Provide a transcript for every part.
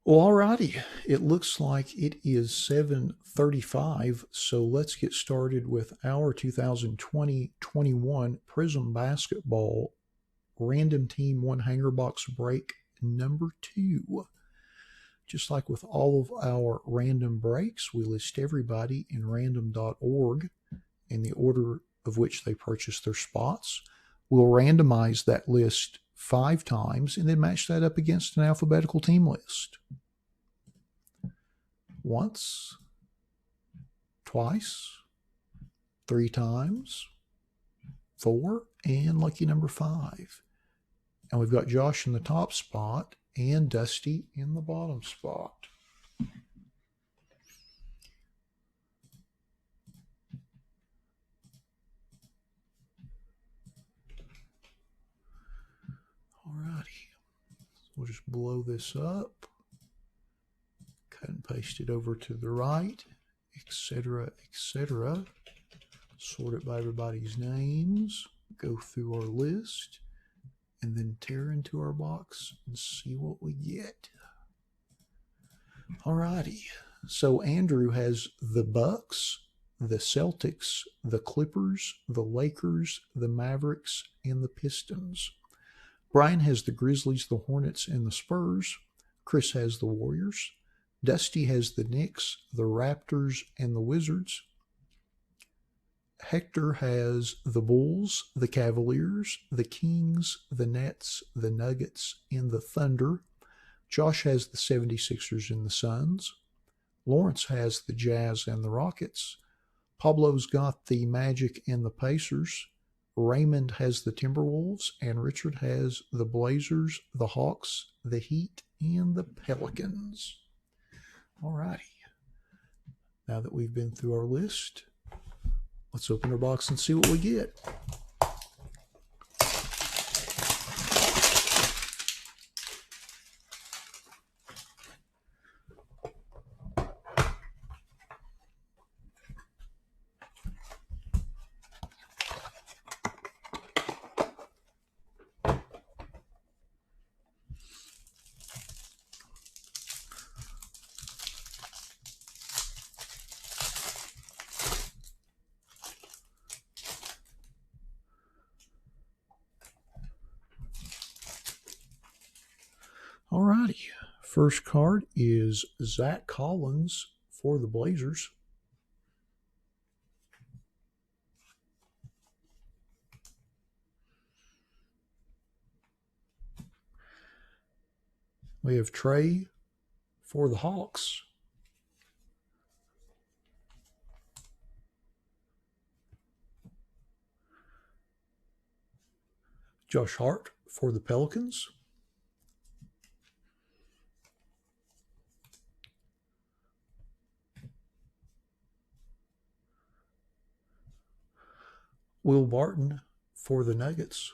Well, alrighty. It looks like it is 7:35, so let's get started with our 2020-21 Prizm Basketball Random Team One Hanger Box Break number 2. Just like with all of our random breaks, we list everybody in random.org in the order of which they purchased their spots. We'll randomize that list 5 times and then match that up against an alphabetical team list. Once, twice, 3 times, 4, and lucky number 5. And we've got Josh in the top spot and Dusty in the bottom spot. Alrighty, we'll just blow this up, cut and paste it over to the right, etc., etc. Sort it by everybody's names, go through our list, and then tear into our box and see what we get. Alrighty, so Andrew has the Bucks, the Celtics, the Clippers, the Lakers, the Mavericks, and the Pistons. Brian has the Grizzlies, the Hornets, and the Spurs. Chris has the Warriors. Dusty has the Knicks, the Raptors, and the Wizards. Hector has the Bulls, the Cavaliers, the Kings, the Nets, the Nuggets, and the Thunder. Josh has the 76ers and the Suns. Lawrence has the Jazz and the Rockets. Pablo's got the Magic and the Pacers. Raymond has the Timberwolves, and Richard has the Blazers, the Hawks, the Heat, and the Pelicans. Alrighty. Now that we've been through our list, let's open our box and see what we get. Alrighty, first card is Zach Collins for the Blazers. We have Trey for the Hawks. Josh Hart for the Pelicans. Will Barton for the Nuggets.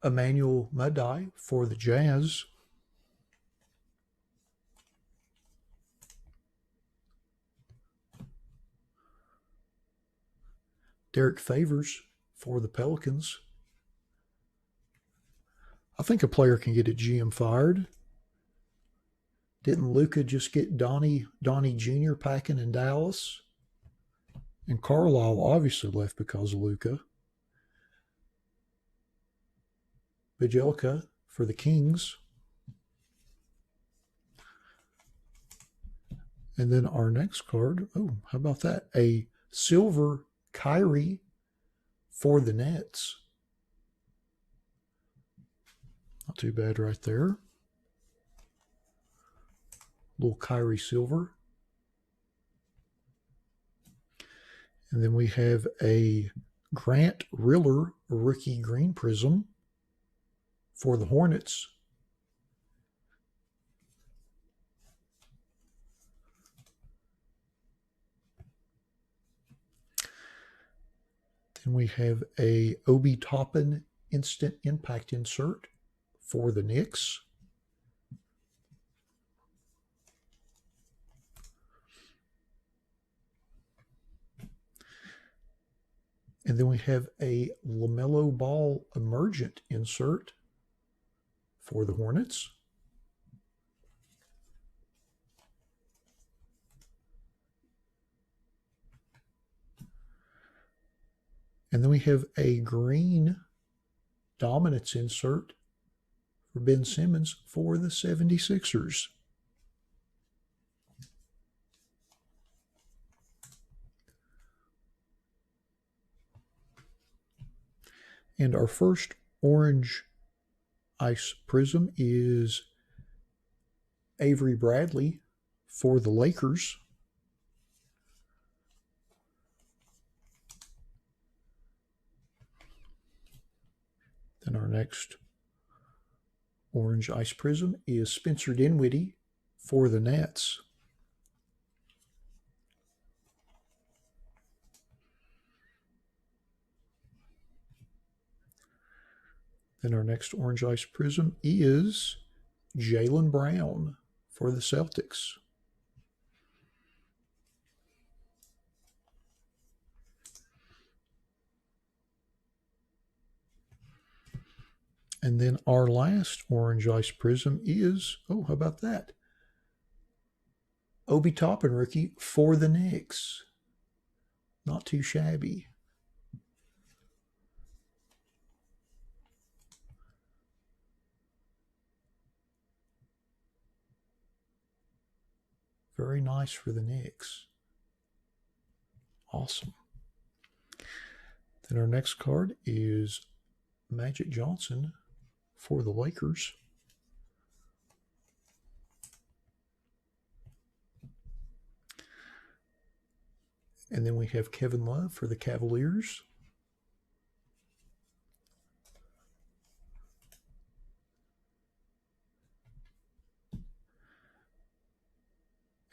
Emmanuel Mudiay for the Jazz. Derek Favors for the Pelicans. I think a player can get a GM fired. Didn't Luka just get Donnie Jr. packing in Dallas? And Carlisle obviously left because of Luka. Bjelica for the Kings. And then our next card, oh, how about that? A silver Kyrie for the Nets. Not too bad right there. Little Kyrie silver. And then we have a Grant Riller rookie green prism for the Hornets. Then we have a Obi Toppin instant impact insert for the Knicks. And then we have a LaMelo Ball Emergent insert for the Hornets. And then we have a green dominance insert for Ben Simmons for the 76ers. And our first orange ice prism is Avery Bradley for the Lakers. Then our next orange ice prism is Spencer Dinwiddie for the Nets. Then our next orange ice prism is Jaylen Brown for the Celtics. And then our last orange ice prism is, oh, how about that? Obi Toppin rookie for the Knicks. Not too shabby. Very nice for the Knicks. Awesome. Then our next card is Magic Johnson for the Lakers. And then we have Kevin Love for the Cavaliers.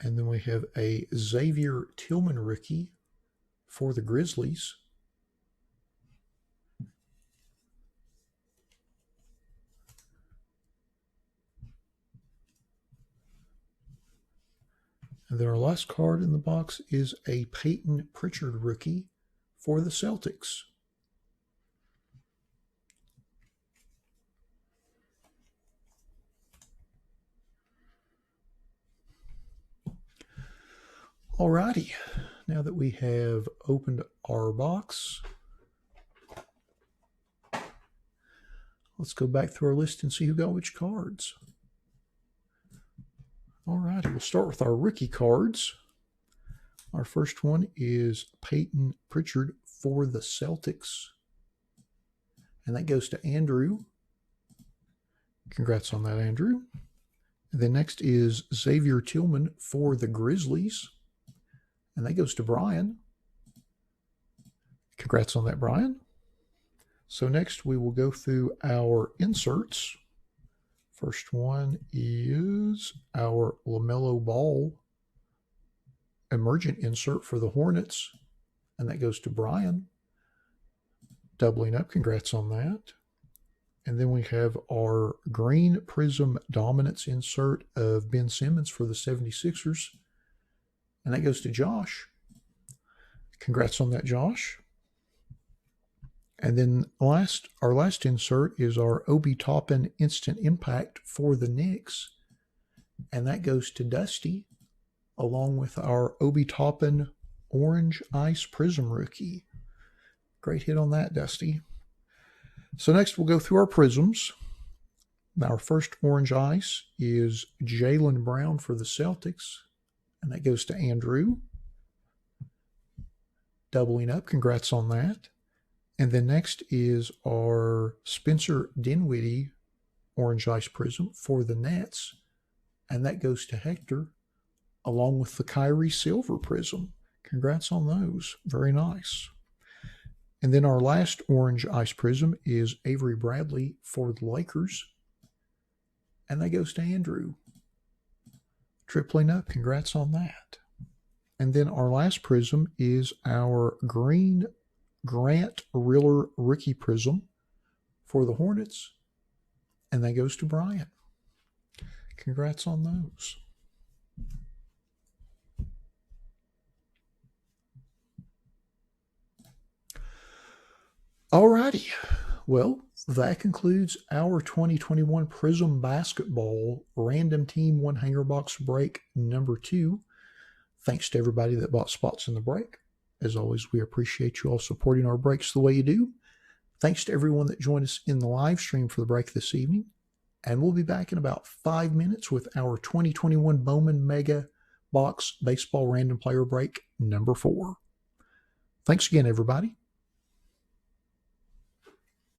And then we have a Xavier Tillman rookie for the Grizzlies. And then our last card in the box is a Peyton Pritchard rookie for the Celtics. Alrighty, now that we have opened our box, let's go back through our list and see who got which cards. Alrighty, we'll start with our rookie cards. Our first one is Peyton Pritchard for the Celtics. And that goes to Andrew. Congrats on that, Andrew. And then next is Xavier Tillman for the Grizzlies. And that goes to Brian. Congrats on that, Brian. So next we will go through our inserts. First one is our LaMelo Ball Emergent insert for the Hornets. And that goes to Brian. Doubling up, congrats on that. And then we have our green Prizm Dominance insert of Ben Simmons for the 76ers. And that goes to Josh. Congrats on that, Josh. And then our last insert is our Obi Toppin Instant Impact for the Knicks. And that goes to Dusty, along with our Obi Toppin Orange Ice Prizm rookie. Great hit on that, Dusty. So next we'll go through our prisms. Now our first orange ice is Jaylen Brown for the Celtics. And that goes to Andrew. Doubling up, congrats on that. And then next is our Spencer Dinwiddie Orange Ice Prism for the Nets. And that goes to Hector, along with the Kyrie Silver Prism. Congrats on those. Very nice. And then our last Orange Ice Prism is Avery Bradley for the Lakers. And that goes to Andrew. Tripling up, congrats on that. And then our last prism is our green Grant Riller Rookie Prism for the Hornets. And that goes to Brian. Congrats on those. Alrighty. Well, that concludes our 2021 Prizm Basketball Random Team One Hanger Box Break number 2. Thanks to everybody that bought spots in the break. As always, we appreciate you all supporting our breaks the way you do. Thanks to everyone that joined us in the live stream for the break this evening. And we'll be back in about 5 minutes with our 2021 Bowman Mega Box Baseball Random Player Break number 4. Thanks again, everybody.